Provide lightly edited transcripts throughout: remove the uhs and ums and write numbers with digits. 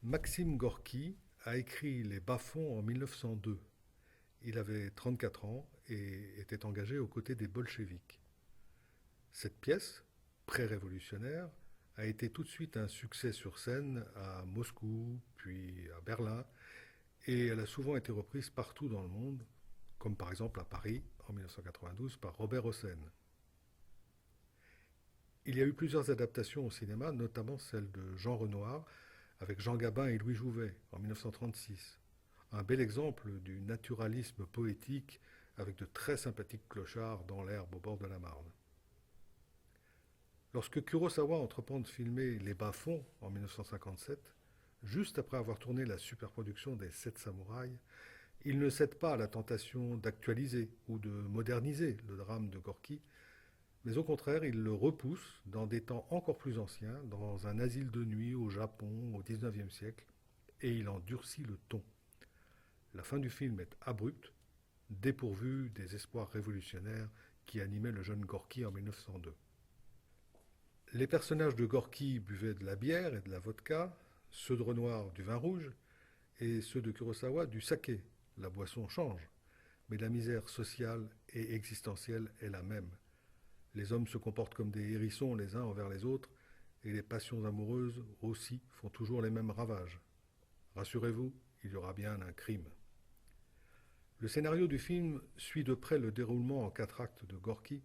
Maxime Gorky a écrit Les Bas-fonds en 1902. Il avait 34 ans et était engagé aux côtés des bolcheviks. Cette pièce, pré-révolutionnaire, a été tout de suite un succès sur scène à Moscou, puis à Berlin, et elle a souvent été reprise partout dans le monde, comme par exemple à Paris en 1992 par Robert Hossein. Il y a eu plusieurs adaptations au cinéma, notamment celle de Jean Renoir avec Jean Gabin et Louis Jouvet en 1936. Un bel exemple du naturalisme poétique avec de très sympathiques clochards dans l'herbe au bord de la Marne. Lorsque Kurosawa entreprend de filmer Les Bas-fonds en 1957, juste après avoir tourné la superproduction des Sept Samouraïs, il ne cède pas à la tentation d'actualiser ou de moderniser le drame de Gorky, mais au contraire, il le repousse dans des temps encore plus anciens, dans un asile de nuit au Japon au XIXe siècle, et il en durcit le ton. La fin du film est abrupte, dépourvue des espoirs révolutionnaires qui animaient le jeune Gorky en 1902. Les personnages de Gorky buvaient de la bière et de la vodka, ceux de Renoir du vin rouge, et ceux de Kurosawa du saké. La boisson change, mais la misère sociale et existentielle est la même. Les hommes se comportent comme des hérissons les uns envers les autres, et les passions amoureuses aussi font toujours les mêmes ravages. Rassurez-vous, il y aura bien un crime. Le scénario du film suit de près le déroulement en 4 actes de Gorky,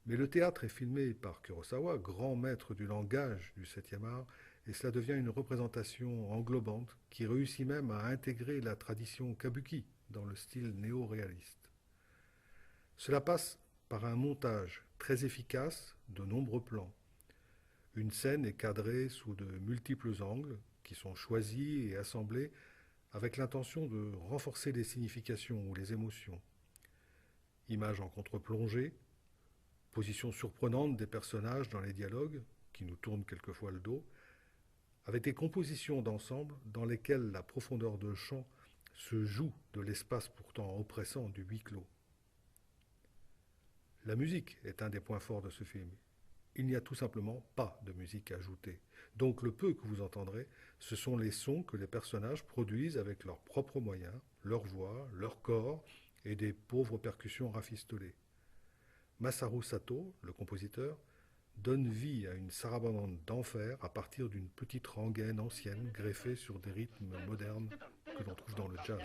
mais le théâtre est filmé par Kurosawa, grand maître du langage du 7e art, et cela devient une représentation englobante qui réussit même à intégrer la tradition kabuki dans le style néo-réaliste. Cela passe par un montage très efficace de nombreux plans. Une scène est cadrée sous de multiples angles qui sont choisis et assemblés avec l'intention de renforcer les significations ou les émotions. Images en contre-plongée, position surprenante des personnages dans les dialogues, qui nous tournent quelquefois le dos, avec des compositions d'ensemble dans lesquelles la profondeur de champ se joue de l'espace pourtant oppressant du huis clos. La musique est un des points forts de ce film. Il n'y a tout simplement pas de musique ajoutée. Donc le peu que vous entendrez, ce sont les sons que les personnages produisent avec leurs propres moyens, leur voix, leur corps et des pauvres percussions rafistolées. Masaru Sato, le compositeur, donne vie à une sarabande d'enfer à partir d'une petite rengaine ancienne greffée sur des rythmes modernes que l'on trouve dans le jazz.